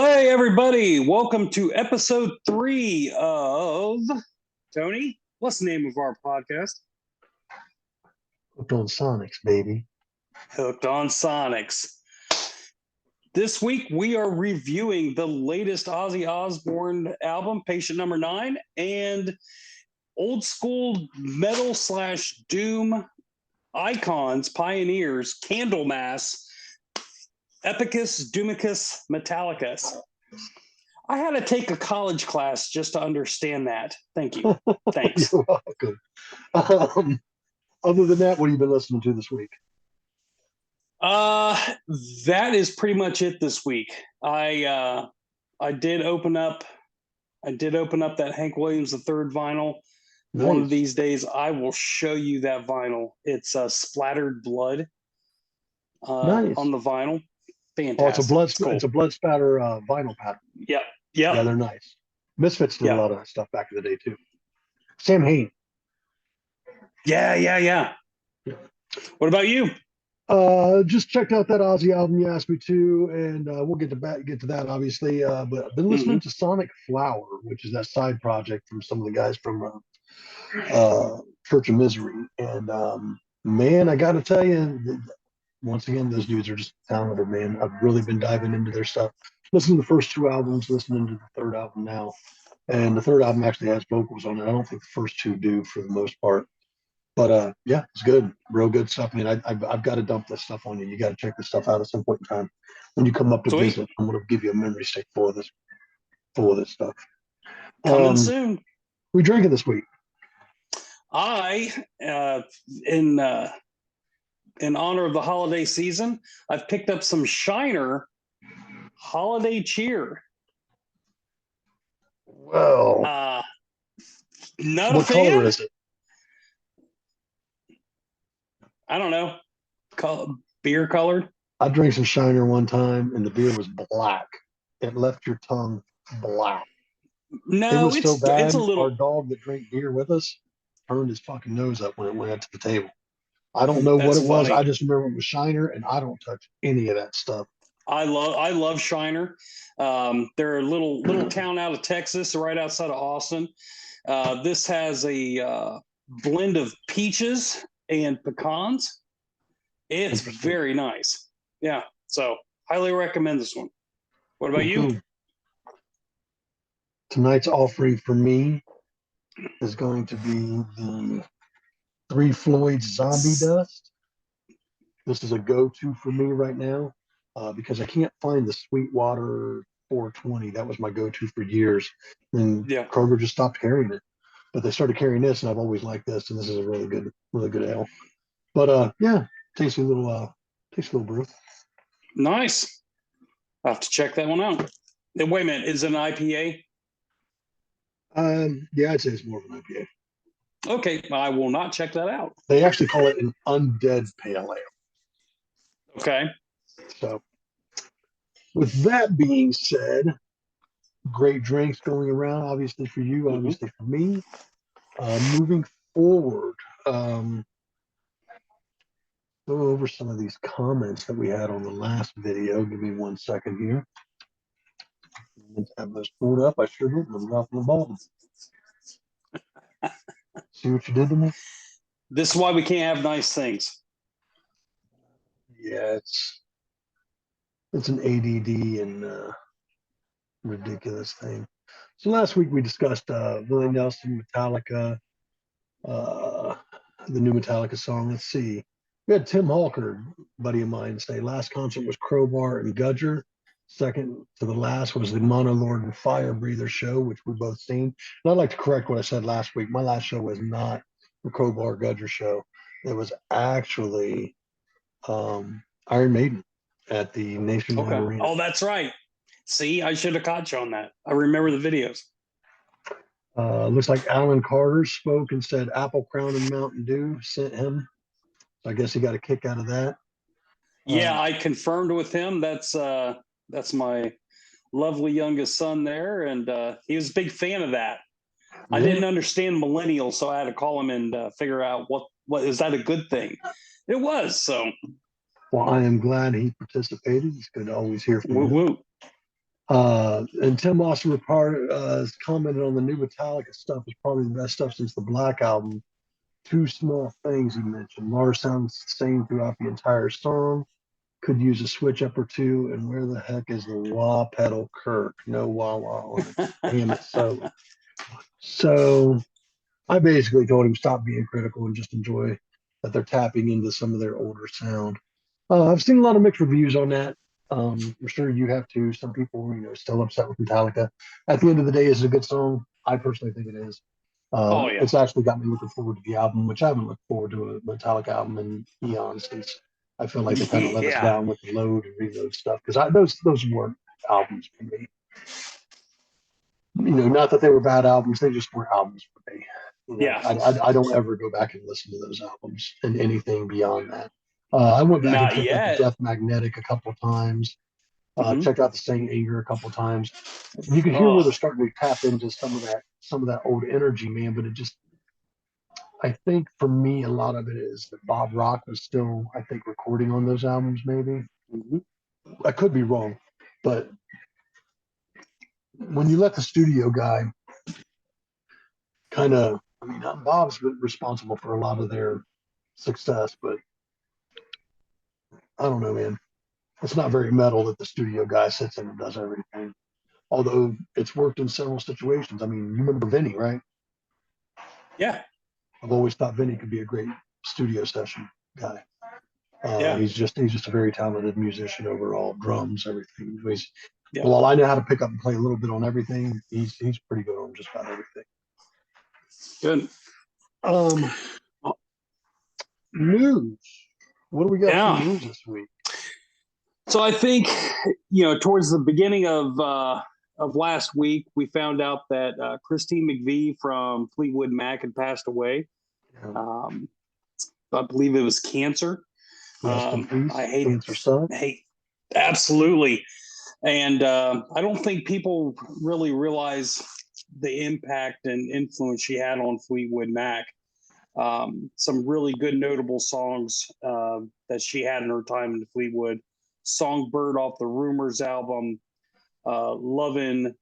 Hey, everybody. Welcome to episode 3 of Tony. What's the name of our podcast? Hooked on Sonics, baby. Hooked on Sonics. This week, we are reviewing the latest Ozzy Osbourne album, Patient Number 9, and old school metal / doom icons, pioneers, Candlemass, Epicus, Doomicus, Metallicus. I had to take a college class just to understand that. Thank you. Thanks. You're welcome. Other than that, what have you been listening to this week? That is pretty much it this week. I did open up that Hank Williams III vinyl. Nice. One of these days, I will show you that vinyl. It's splattered blood Nice. on the vinyl. Fantastic. Oh, it's a blood spatter vinyl pattern. Yep. Yeah, they're nice. Misfits did a lot of that stuff back in the day too. Sam Hain. Yeah. What about you? Just checked out that Ozzy album you asked me to, and we'll get to that obviously. But I've been listening to Sonic Flower, which is that side project from some of the guys from Church of Misery. And man, I got to tell you, once again, those dudes are just talented, man. I've really been diving into their stuff. Listening to the first 2 albums, listening to the third album now. And the third album actually has vocals on it. I don't think the first 2 do for the most part. But yeah, it's good. Real good stuff. I mean, I've got to dump this stuff on you. You got to check this stuff out at some point in time. When you come up to visit, I'm going to give you a memory stick full of this stuff. Coming soon. We drinking this week? In honor of the holiday season, I've picked up some Shiner Holiday Cheer. Well, not what a fan. color is it? I don't know. Beer colored. I drank some Shiner one time, and the beer was black. It left your tongue black. No, it was so bad. It's a little. Our dog that drank beer with us turned his fucking nose up when it went up to the table. I don't know what it was. I just remember it was Shiner, and I don't touch any of that stuff. I love Shiner. They're a little town out of Texas, right outside of Austin. This has a blend of peaches and pecans. It's very nice. Yeah, so highly recommend this one. What about you? Tonight's offering for me is going to be the 3 Floyd's Zombie Dust. This is a go-to for me right now because I can't find the Sweetwater 420. That was my go-to for years. And Kroger just stopped carrying it. But they started carrying this, and I've always liked this, and this is a really good ale. But yeah, tasty little brew. Nice. I'll have to check that one out. Wait a minute, is it an IPA? Yeah, I'd say it's more of an IPA. Okay, I will not check that out. They actually call it an undead pale ale. Okay. So, with that being said, great drinks going around, obviously for you, obviously for me. Moving forward, go over some of these comments that we had on the last video. Give me 1 second here. Let's have those pulled up. I sure did. I'm dropping the ball. See what you did to me? This is why we can't have nice things. Yeah, it's an ADD and ridiculous thing. So last week we discussed Willie Nelson, Metallica, the new Metallica song. Let's see. We had Tim Halker, buddy of mine, say last concert was Crowbar and Gudger. Second to the last was the Monolord and Fire Breather show, which we both seen. And I'd like to correct what I said last week. My last show was not the Crowbar Gudger show. It was actually Iron Maiden at the Nationwide Arena. Oh, that's right. See, I should have caught you on that. I remember the videos. Looks like Alan Carter spoke and said Apple Crown and Mountain Dew sent him. So I guess he got a kick out of that. Yeah, I confirmed with him. That's my lovely youngest son there, and he was a big fan of that. Yeah. I didn't understand millennials, so I had to call him and figure out what is that a good thing? It was so. Well, I am glad he participated. It's good to always hear from him. And Tim also has commented on the new Metallica stuff is probably the best stuff since the Black album. Two small things he mentioned. Lars sounds the same throughout the entire song. Could use a switch up or two. And where the heck is the wah pedal Kirk? No wah wah on it. Damn it. So I basically told him stop being critical and just enjoy that they're tapping into some of their older sound. I've seen a lot of mixed reviews on that. I'm sure you have too. Some people, still upset with Metallica. At the end of the day, is it a good song? I personally think it is. Oh yeah. It's actually got me looking forward to the album, which I haven't looked forward to a Metallica album in eons since I feel like they kind of let us Yeah. down with the load and reload stuff because those weren't albums for me. Not that they were bad albums; they just weren't albums for me. Yeah. I don't ever go back and listen to those albums and anything beyond that. I went back and Not checked out the yet. Death Magnetic a couple of times. Mhm. Checked out the Saint Anger a couple of times. You can hear Oh where they're starting to tap into some of that old energy, man. But I think for me, a lot of it is that Bob Rock was still, I think, recording on those albums. Maybe mhm. I could be wrong, but when you let the studio guy kind of, I mean, Bob's responsible for a lot of their success, but I don't know, man. It's not very metal that the studio guy sits in and does everything. Although it's worked in several situations. I mean, you remember Vinny, right? Yeah. I've always thought Vinny could be a great studio session guy. Yeah. He's just a very talented musician overall, drums, everything. Yeah. While I know how to pick up and play a little bit on everything, he's pretty good on just about everything. Good. Um, News. What do we got for Yeah. news this week? So I think, towards the beginning of last week, we found out that Christine McVie from Fleetwood Mac had passed away. Yeah. I believe it was cancer. Rest in peace, I hate Cancer Son. absolutely. And I don't think people really realize the impact and influence she had on Fleetwood Mac. Some really good notable songs that she had in her time in Fleetwood. Songbird off the Rumors album, Lovin'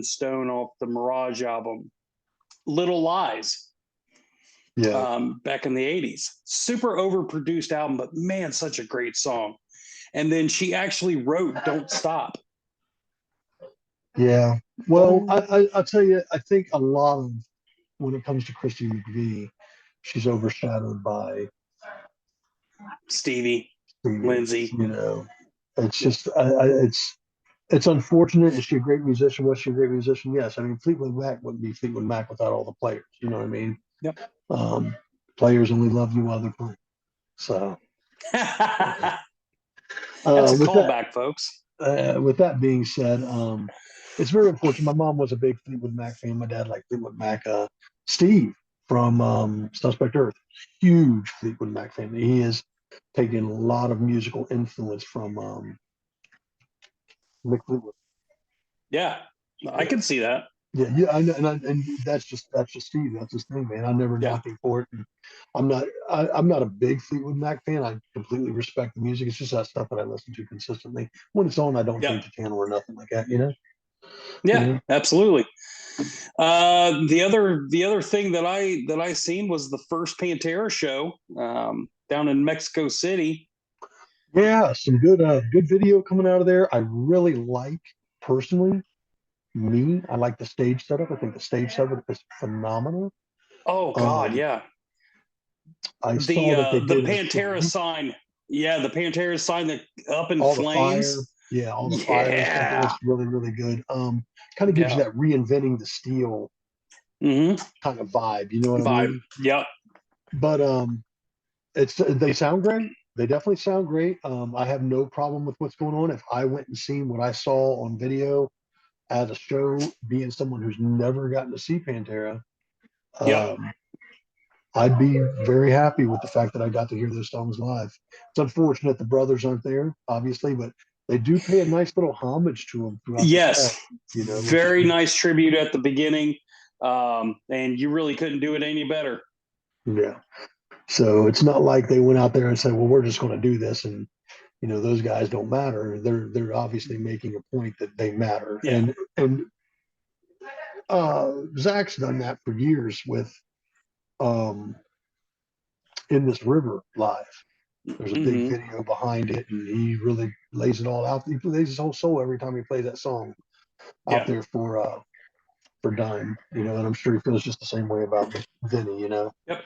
Stone off the Mirage album, Little Lies back in the 80s. Super overproduced album, but man, such a great song. And then she actually wrote Don't Stop. Yeah. Well, I'll tell you, I think a lot of when it comes to Christine McVie, she's overshadowed by Stevie, Stevie. Lindsay. It's just it's unfortunate. Is she a great musician? Was she a great musician? Yes. I mean, Fleetwood Mac wouldn't be Fleetwood Mac without all the players. You know what I mean? Yep. Players only love you while they're playing. So That's a callback, folks. With that being said, it's very unfortunate. My mom was a big Fleetwood Mac fan. My dad liked Fleetwood Mac. Steve from Suspect Earth, huge Fleetwood Mac fan. He has taken a lot of musical influence from Mick Fleetwood. Yeah, I can see that. Yeah, I know, and that's just Steve. That's his thing, man. I never knocked him for it. And I'm not a big Fleetwood Mac fan. I completely respect the music. It's just that stuff that I listen to consistently. When it's on, I don't change the channel or nothing like that. Yeah, absolutely. The other thing that I seen was the first Pantera show down in Mexico City. Yeah, some good video coming out of there. I really like personally. I like the stage setup. I think the stage setup is phenomenal. Oh God, yeah. I saw that they the did Pantera sign. Yeah, the Pantera sign that up in all flames. The fire. Yeah, all the fire and stuff. It looks really, really good. Kind of gives you that reinventing the steel kind of vibe. You know what I mean? Yep. But they sound great. They definitely sound great. I have no problem with what's going on. If I went and seen what I saw on video at a show, being someone who's never gotten to see Pantera, I'd be very happy with the fact that I got to hear those songs live. It's unfortunate the brothers aren't there, obviously, but they do pay a nice little homage to them throughout the set, very nice tribute at the beginning, and you really couldn't do it any better. Yeah. So it's not like they went out there and said, well, we're just going to do this and those guys don't matter. They're obviously making a point that they matter. Yeah. And Zach's done that for years with um In This River live. There's a big video behind it, and he really lays it all out. He plays his whole soul every time he plays that song out Yeah. there for Dime, and I'm sure he feels just the same way about Vinny. Yep.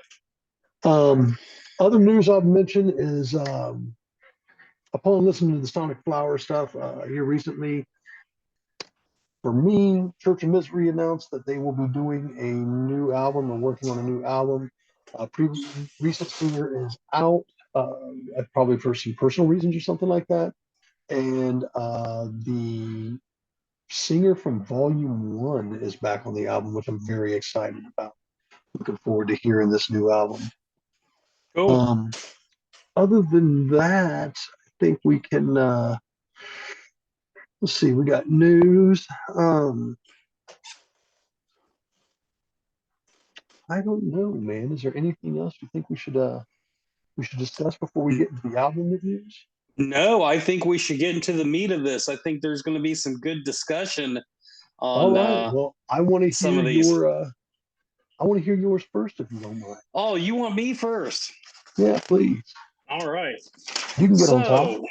Other news I'll mention is upon listening to the Sonic Flower stuff here recently, for me, Church of Misery announced that they will be doing a new album or working on a new album. Recent singer is out, probably for some personal reasons or something like that. And the singer from Volume 1 is back on the album, which I'm very excited about. Looking forward to hearing this new album. Cool. Other than that, I think we can, let's see, we got news. I don't know, man. Is there anything else you think we should discuss before we get into the album reviews? No, I think we should get into the meat of this. I think there's going to be some good discussion All on right. Well, I want to some hear of these. I want to hear yours first, if you don't mind. Oh, you want me first? Yeah, please. All right. You can get on top.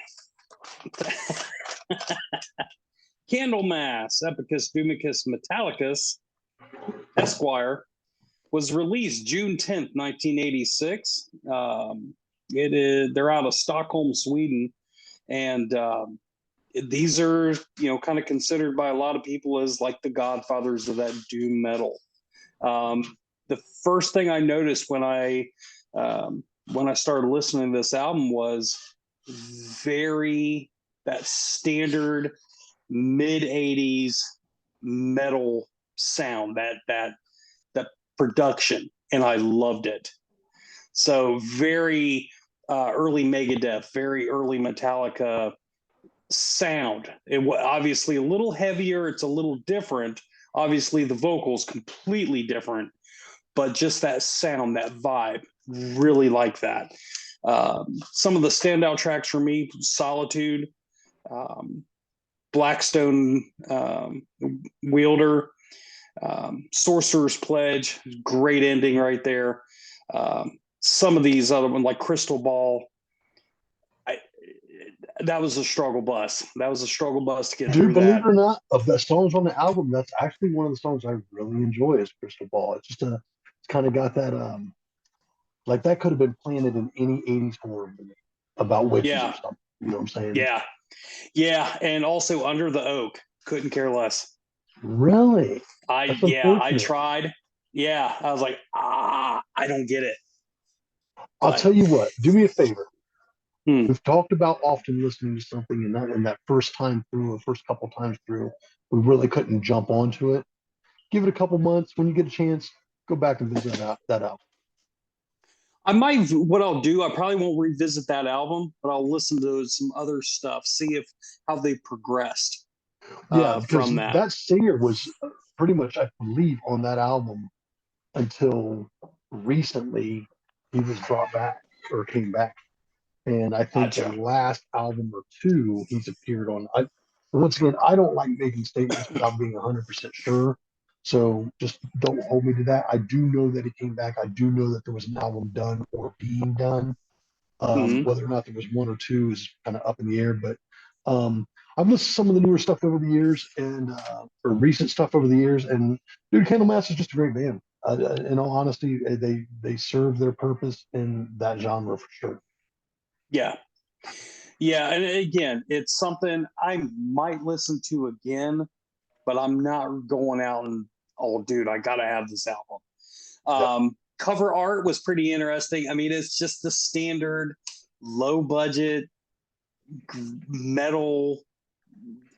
Candlemass, Epicus, Doomicus, Metallicus, Esquire, was released June 10th, 1986. They're out of Stockholm, Sweden, and these are kind of considered by a lot of people as like the godfathers of that doom metal. The first thing I noticed when I started listening to this album was very that standard mid 80s metal sound, that production, and I loved it. So very early Megadeth, very early Metallica sound. It obviously a little heavier, it's a little different. Obviously the vocals completely different, but just that sound, that vibe, really like that. Some of the standout tracks for me: Solitude, Blackstone Wielder, Sorcerer's Pledge, great ending right there. Some of these other ones, like Crystal Ball, that was a struggle bus. That was a struggle bus to get through Believe that. it or not, of the songs on the album, that's actually one of the songs I really enjoy is Crystal Ball. It's kind of got that like that could have been planted in any 80s horror movie about witches or something. You know what I'm saying? Yeah. Yeah. And also Under the Oak. Couldn't care less. Really? I tried. Yeah. I was like, I don't get it. I'll tell you what, do me a favor. Hmm. We've talked about often listening to something and not in that first time through or first couple times through, we really couldn't jump onto it. Give it a couple months. When you get a chance, go back and visit that out. What I'll do, I probably won't revisit that album, but I'll listen to some other stuff, see how they progressed. Yeah, because from that singer was pretty much, I believe, on that album until recently. He was brought back or came back, and I think the last album or two he's appeared on. Once again, I don't like making statements without being 100% sure. So just don't hold me to that. I do know that he came back. I do know that there was an album done or being done. Whether or not there was one or two is kind of up in the air. But I've listened to some of the newer stuff over the years and or recent stuff over the years. And dude, Candlemass is just a great band. In all honesty, they serve their purpose in that genre for sure. Yeah. Yeah. And again, it's something I might listen to again, but I'm not going out and, oh, dude, I got to have this album. Cover art was pretty interesting. I mean, it's just the standard low budget metal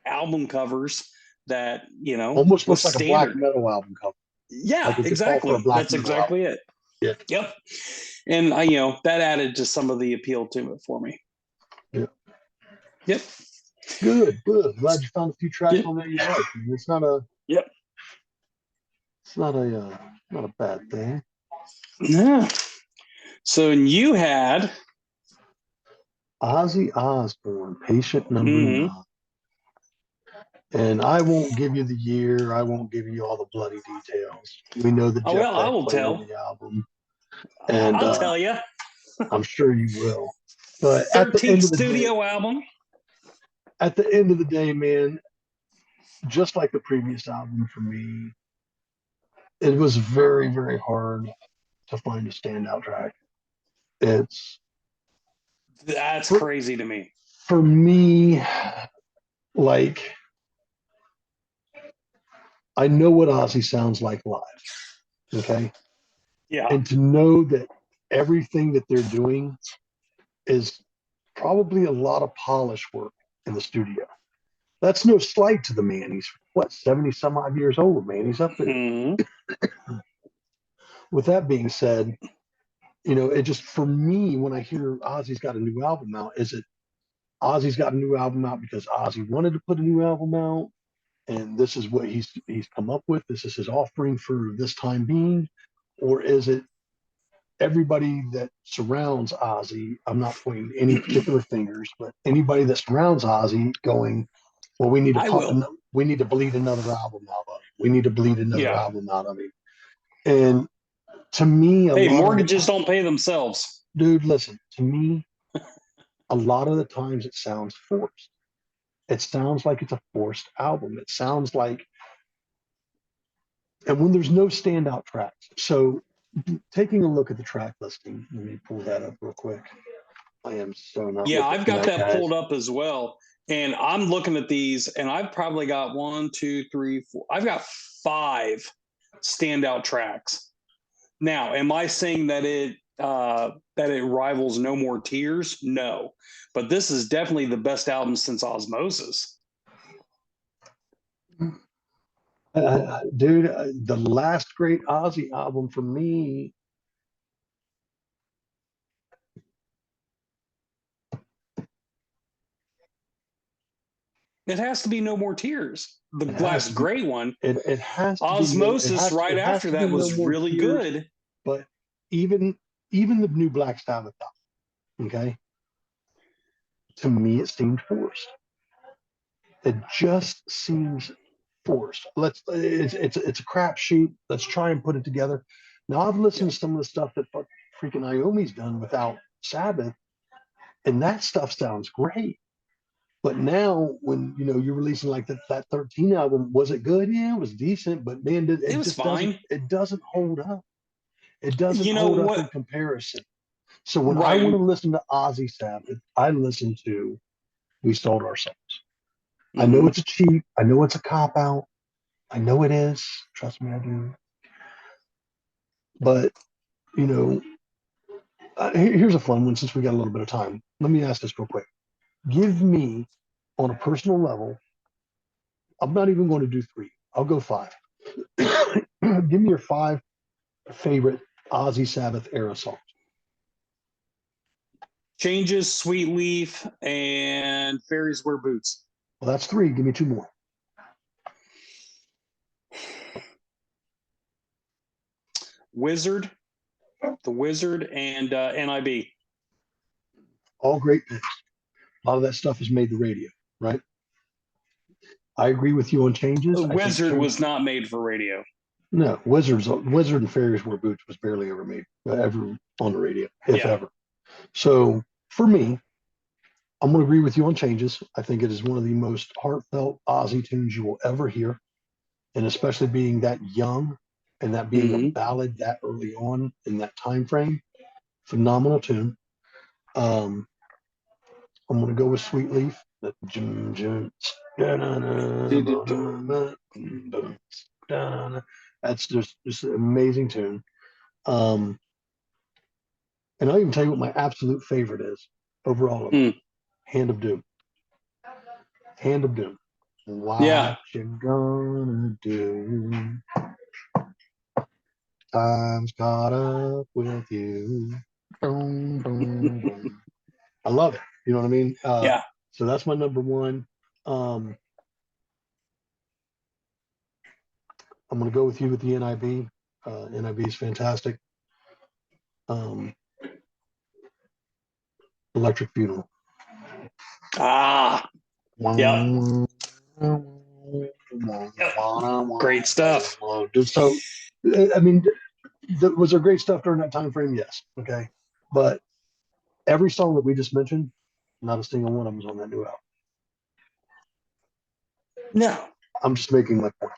album covers that, almost looks like a black metal album cover. Yeah, like exactly. That's exactly album. it. Yeah. Yep. And that added to some of the appeal to it for me. Yeah. Yep. Good. Glad you found a few tracks on there you like. I mean, it's not a. Yep. It's not a bad thing. Yeah. So you had Ozzy Osbourne, patient number Hmm. 9. And I won't give you the year. I won't give you all the bloody details. We know that Oh Jeff well, I Beck will played on tell. the album, and I'll tell you. I'm sure you will. But 13th studio album. at the end of the day, man, just like the previous album for me, it was very, very hard to find a standout track. It's That's for, crazy to me. for me, like I know what Ozzy sounds like live. Okay. Yeah. And to know that everything that they're doing is probably a lot of polish work in the studio. That's no slight to the man. He's what, 70 some odd years old, man. He's up there. Hmm. With that being said, it just for me, when I hear Ozzy's got a new album out, is it Ozzy's got a new album out because Ozzy wanted to put a new album out, and this is what he's come up with. This is his offering for this time being, or is it everybody that surrounds Ozzy? I'm not pointing any particular fingers, but anybody that surrounds Ozzy going, well, we need to I will. we need to bleed another album out of him. We need to bleed another Yeah. album out of him. And to me, Hey, mortgages don't pay themselves. dude, listen, to me, a lot of the times it sounds forced. It sounds like it's a forced album. It sounds like, and when there's no standout tracks. So taking a look at the track listing, let me pull that up real quick. I am so not Yeah, with it I've got tonight, that guys. pulled up as well. And I'm looking at these, and I've probably got 1, 2, 3, 4. I've got 5 standout tracks. Now, am I saying that it rivals No More Tears? No, but this is definitely the best album since Osmosis. Dude, the last great Ozzy album for me. It has to be No More Tears. The last great one. It has to be Osmosis right it has after to be that No was More really Tears. good. But even the new Black Sabbath album, okay, to me it seemed forced. It just seems forced. It's a crapshoot. Let's try and put it together. Now I've listened to some of the stuff that freaking Iommi's done without Sabbath, and that stuff sounds great. But now, when you're releasing like that 13 album, was it good? Yeah, it was decent, but man, It was fine. it doesn't hold up. It doesn't You know hold up what? in comparison. So when I want Right. to listen to Ozzy Sabbath, I listen to "We Sold Ourselves." I know Mm-hmm. it's a cheat. I know it's a cop out. I know it is. Trust me, I do. But you know, here's a fun one since we got a little bit of time. Let me ask this real quick. Give me, on a personal level, I'm not even going to do 3. I'll go 5. Give me your 5 favorite Ozzy Sabbath era songs. Changes, Sweet Leaf, and Fairies Wear Boots. Well, that's 3. Give me 2 more. The Wizard, and NIB. All great picks. A lot of that stuff has made the radio, right? I agree with you on Changes. The I think Wizard was not made for radio. No, Wizard and Fairies Wear Boots was barely ever made, ever on the radio, if ever. So for me, I'm going to agree with you on Changes. I think it is one of the most heartfelt Ozzy tunes you will ever hear, and especially being that young and that being a ballad that early on in that time frame, phenomenal tune. I'm going to go with Sweet Leaf. That's just an amazing tune. And I'll even tell you what my absolute favorite is over all of them. Hand of Doom. Hand of Doom. What you gonna do? Time's caught up with you. Boom, boom, boom. I love it. You know what I mean? So that's my number 1. I'm going to go with you with the NIB. NIB is fantastic. Electric Funeral. Ah, yep. Great stuff. So, I mean, was there great stuff during that time frame? Yes. Okay. But every song that we just mentioned, not a single one of them was on that new album. No. I'm just making my point.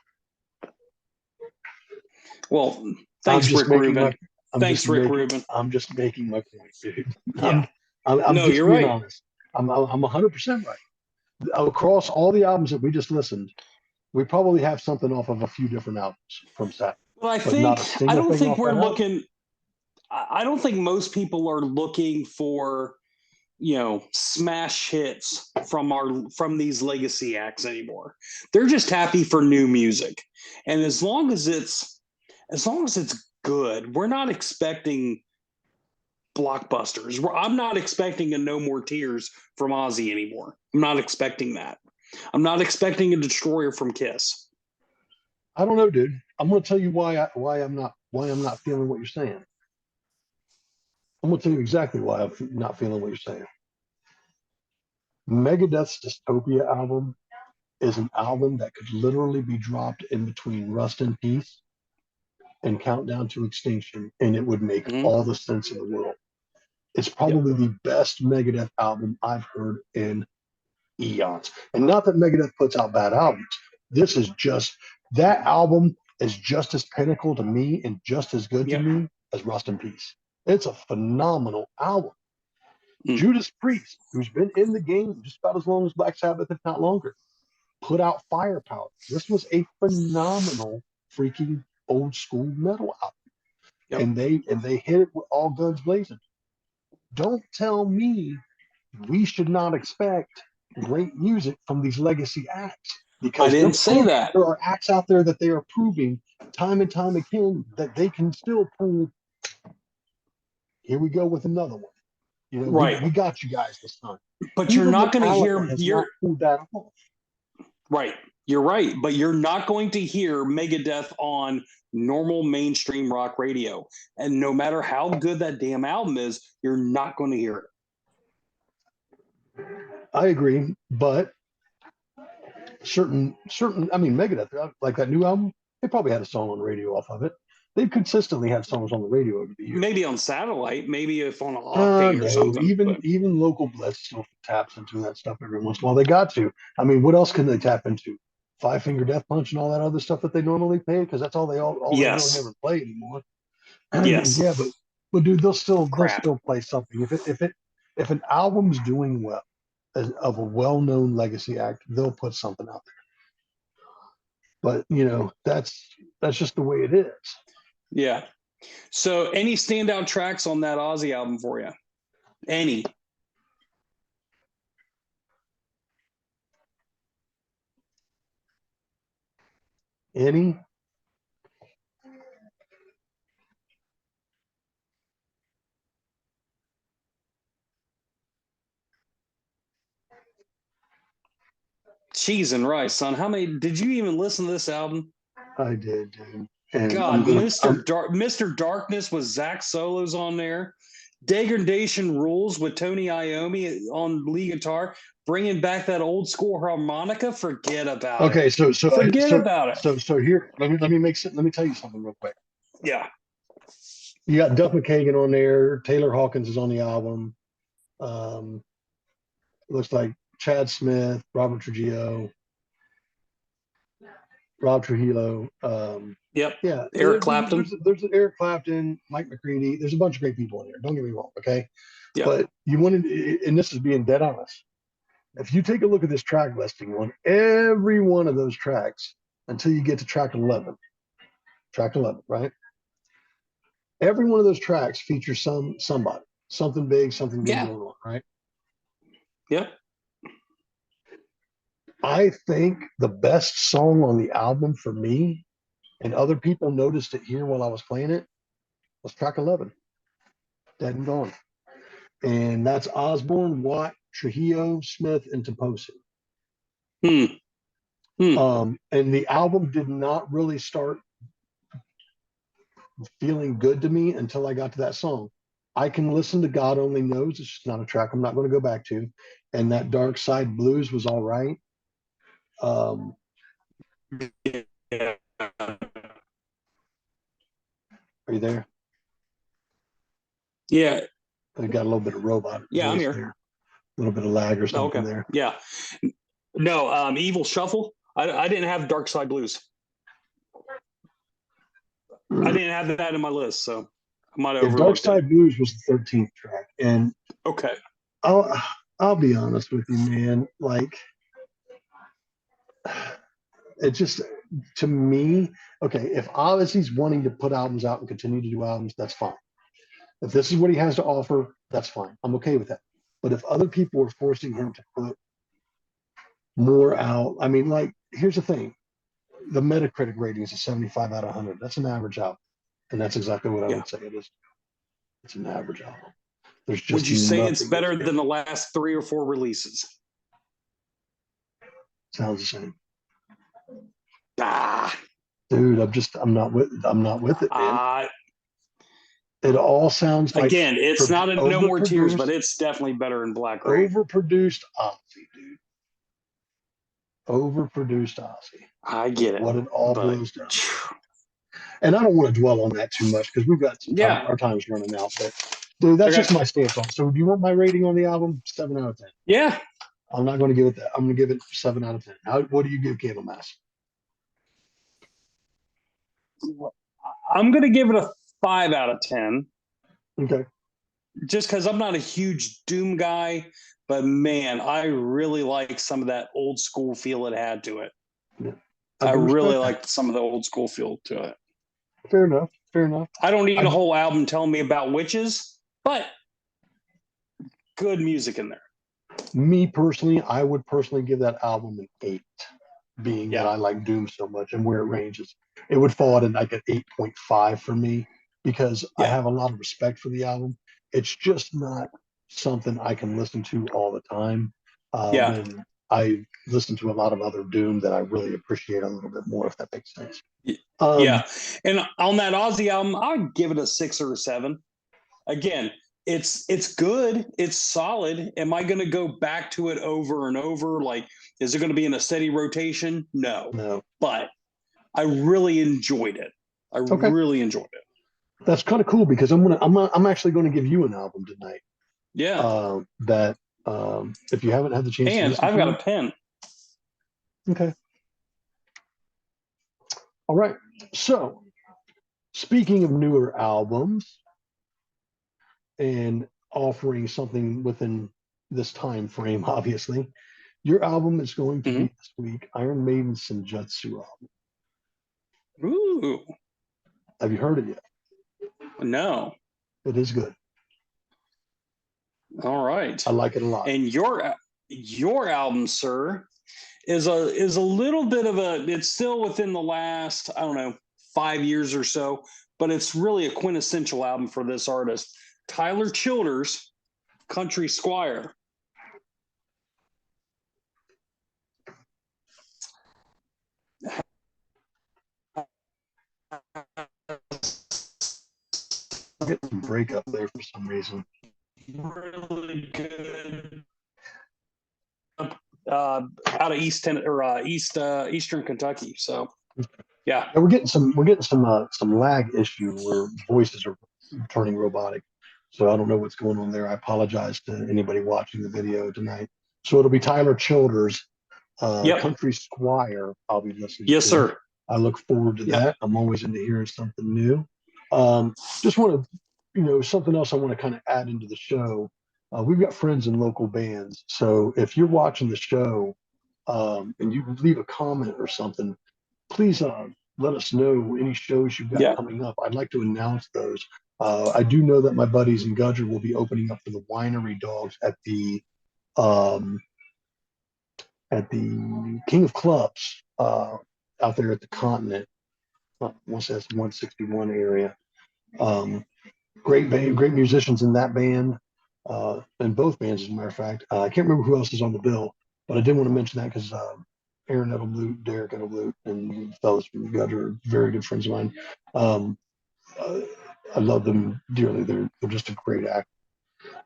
Well, thanks, Rick Rubin. Thanks, Rick Rubin. I'm just making my point, dude. Yeah. I'm no, just you're being right. honest. I'm 100% right. Across all the albums that we just listened, we probably have something off of a few different albums from Saturn. Well, I don't think we're looking. I don't think most people are looking for, smash hits from these legacy acts anymore. They're just happy for new music, and as long as it's good, we're not expecting blockbusters. I'm not expecting a No More Tears from Ozzy anymore. I'm not expecting that. I'm not expecting a Destroyer from Kiss. I don't know, dude. I'm going to tell you why I'm not feeling what you're saying. I'm going to tell you exactly why I'm not feeling what you're saying. Megadeth's Dystopia album is an album that could literally be dropped in between Rust in Peace and Countdown to Extinction, and it would make all the sense in the world. It's probably the best Megadeth album I've heard in eons. And not that Megadeth puts out bad albums. That album is just as pinnacle to me and just as good to me as Rust in Peace. It's a phenomenal album. Judas Priest, who's been in the game just about as long as Black Sabbath, if not longer, put out Firepower. This was a phenomenal freaking old school metal album. And they hit it with all guns blazing. Don't tell me we should not expect great music from these legacy acts, because I didn't say that. There are acts out there that they are proving time and time again that they can still prove. Here we go with another one. Right. We got you guys this time. But you're not going to hear not pulled that off. Right. You're right. But you're not going to hear Megadeth on normal mainstream rock radio. And no matter how good that damn album is, you're not going to hear it. I agree. But certain, I mean, Megadeth, like that new album, they probably had a song on the radio off of it. They've consistently had songs on the radio over the years. Maybe on satellite, maybe if on an off date or something. Even local Blitz still taps into that stuff every once in a while. They got to. I mean, what else can they tap into? Five Finger Death Punch and all that other stuff that they normally play, because that's all they really ever play anymore. Yes. Yeah, but dude, they'll still play something. If an album's doing well, of a well-known legacy act, they'll put something out there. But that's just the way it is. Yeah. So, any standout tracks on that Ozzy album for you? Any? Any? Cheese and rice, son. How many did you even listen to this album? I did, dude. And God, Mr. Darkness with Zach Solos on there. Degradation Rules with Tony Iommi on lead guitar, bringing back that old school harmonica. Forget about it. Okay, so forget about it. So here, let me tell you something real quick. Yeah. You got Duff McKagan on there. Taylor Hawkins is on the album. Looks like Chad Smith, Robert Trujillo, Rob Trujillo. Yep. Yeah. Eric Clapton. There's Eric Clapton, Mike McCready. There's a bunch of great people in there. Don't get me wrong. Okay. Yep. But you wanted, and this is being dead honest. If you take a look at this track listing on every one of those tracks until you get to track 11, right? Every one of those tracks features somebody, something big going on, right? Yep. I think the best song on the album for me, and other people noticed it here while I was playing it, was track 11, Dead and Gone. And that's Osbourne, Watt, Trujillo, Smith, and Toposi. And the album did not really start feeling good to me until I got to that song. I can listen to God Only Knows. It's just not a track I'm not going to go back to. and that Dark Side Blues was all right. Um, Yeah. are you there? Yeah. I got a little bit of robot Yeah, I'm voice here. there, a little bit of lag or something Okay. there. Yeah. No, Evil Shuffle. I didn't have Dark Side Blues. I didn't have that in my list, so I might have Yeah, Dark overlooked it. Side Blues was the 13th track, and Okay. I'll be honest with you, man. Like, it just, to me, okay, if Ozzy's wanting to put albums out and continue to do albums, that's fine. If this is what he has to offer, that's fine. I'm okay with that. But if other people are forcing him to put more out, I mean, like, here's the thing: the Metacritic rating is a 75 out of 100. That's an average album, and that's exactly what I Yeah. would say it is. It's an average album. There's just Would you say it's nothing better than the last 3 or 4 releases? sounds the same. Ah. Dude, I'm not with it, man. It all sounds like Again, it's not a No More Tears, but overproduced, it's definitely better in Black Rain. overproduced Ozzy, dude. Overproduced Ozzy. I get it. What it all but boils down to. And I don't want to dwell on that too much because we've got some time, yeah. our time's running out. But dude, that's Okay. just my stance on it. So do you want my rating on the album? 7 out of 10. Yeah. I'm not going to give it that. I'm going to give it 7 out of 10. What do you give Candlemass? I'm going to give it a 5 out of 10. Okay. Just because I'm not a huge Doom guy, but man, I really like some of that old school feel it had to it. Yeah. I really liked some of the old school feel to it. Fair enough. Fair enough. I don't need a whole album telling me about witches, but good music in there. Me personally, I would personally give that album an 8, being that I like Doom so much and where it ranges. It would fall at like an 8.5 for me because I have a lot of respect for the album. It's just not something I can listen to all the time. When I listen to a lot of other Doom that I really appreciate a little bit more, if that makes sense. Yeah. And on that Ozzy album, I would give it a 6 or a 7. Again, it's good, it's solid. Am I going to go back to it over and over? Like, is it going to be in a steady rotation? No. But I really enjoyed it. I really enjoyed it. That's kind of cool because I'm actually going to give you an album tonight. Yeah. That if you haven't had the chance to listen I've to got it, a pen. Okay. All right. So, speaking of newer albums and offering something within this time frame, obviously, your album is going to be this week Iron Maiden's Senjutsu album. Ooh. Have you heard it yet? No. It is good. All right. I like it a lot. And your album, sir, is a little bit of it's still within the last, I don't know, 5 years or so, but it's really a quintessential album for this artist. Tyler Childers, Country Squire. I get some breakup there for some reason. Really good. Out of Eastern Kentucky. So yeah, we're getting some lag issue where voices are turning robotic. So I don't know what's going on there. I apologize to anybody watching the video tonight. So it'll be Tyler Childers, Country Squire. I'll be listening. Yes, sir. I look forward to that. I'm always into hearing something new. Just want to, something else I want to kind of add into the show. We've got friends in local bands. So if you're watching the show and you leave a comment or something, please let us know any shows you've got coming up. I'd like to announce those. I do know that my buddies in Gudger will be opening up for the Winery Dogs at the King of Clubs out there at the Continent. Once that's 161 area. Great band, great musicians in that band, and both bands, as a matter of fact. I can't remember who else is on the bill, but I did want to mention that because Aaron Edelblut, Derek Edelblut, and fellas from Gudger are very good friends of mine. I love them dearly. They're just a great act.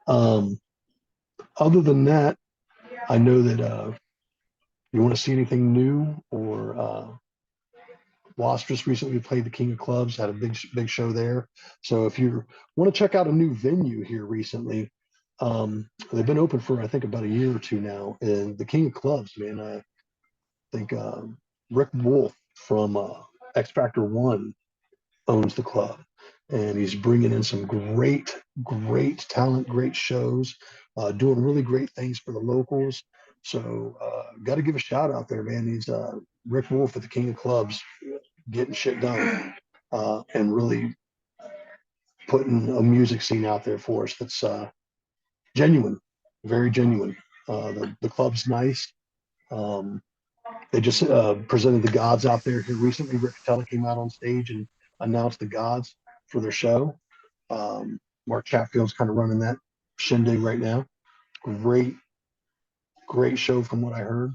Other than that, I know that you want to see anything new, or Wasp just recently played the King of Clubs, had a big show there. So if you want to check out a new venue here recently, they've been open for I think about a year or two now, and the King of Clubs, man, I think Rick Wolf from X Factor One owns the club, and he's bringing in some great talent, great shows, doing really great things for the locals. So got to give a shout out there, man. He's Rick Wolf at the King of Clubs, getting shit done, and really putting a music scene out there for us that's genuine, very genuine. The club's nice. They just presented the gods out there here recently. Rick Catella came out on stage and announced the gods for their show. Mark Chatfield's kind of running that shindig right now. Great show from what I heard.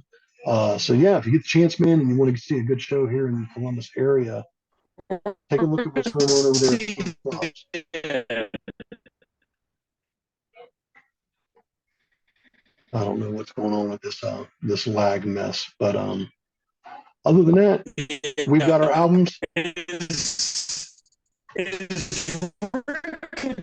So yeah, if you get the chance, man, and you want to see a good show here in the Columbus area, take a look at what's going on over there at the King of Clubs. I don't know what's going on with this lag mess, but other than that, we've got our albums.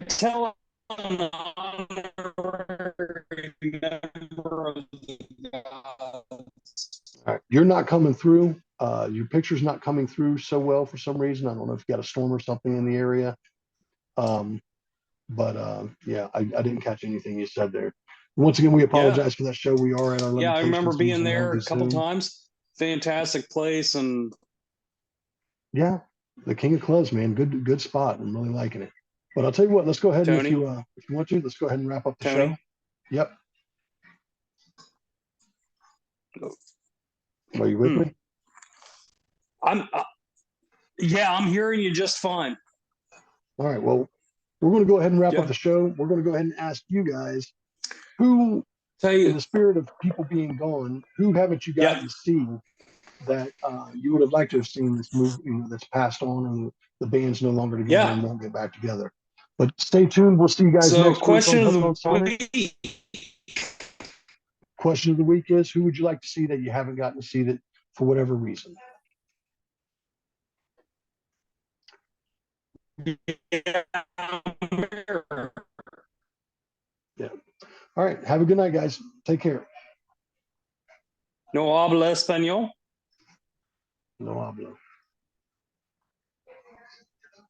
Tell an honorary member of the gods. All right, you're not coming through. Your picture's not coming through so well for some reason. I don't know if you got a storm or something in the area. But yeah, I didn't catch anything you said there. Once again, we apologize for that show. We are at our limitations. Yeah, I remember being there a couple Zoom. times. Fantastic place, and yeah, the King of Clubs, man, good spot. I'm really liking it. But I'll tell you what, let's go ahead and if you want to, let's go ahead and wrap up the show. Yep. Are you with me? Yeah, I'm hearing you just fine. All right. Well, we're going to go ahead and wrap up the show. We're going to go ahead and ask you guys who, in the spirit of people being gone, who haven't you gotten to see that you would have liked to have seen this movie, that's passed on and the band's no longer together and won't get back together. But stay tuned. We'll see you guys next week on Hooked on Sonic. Question of the week is, who would you like to see that you haven't gotten to see that for whatever reason? Yeah. All right. Have a good night, guys. Take care. No habla español? No hablo.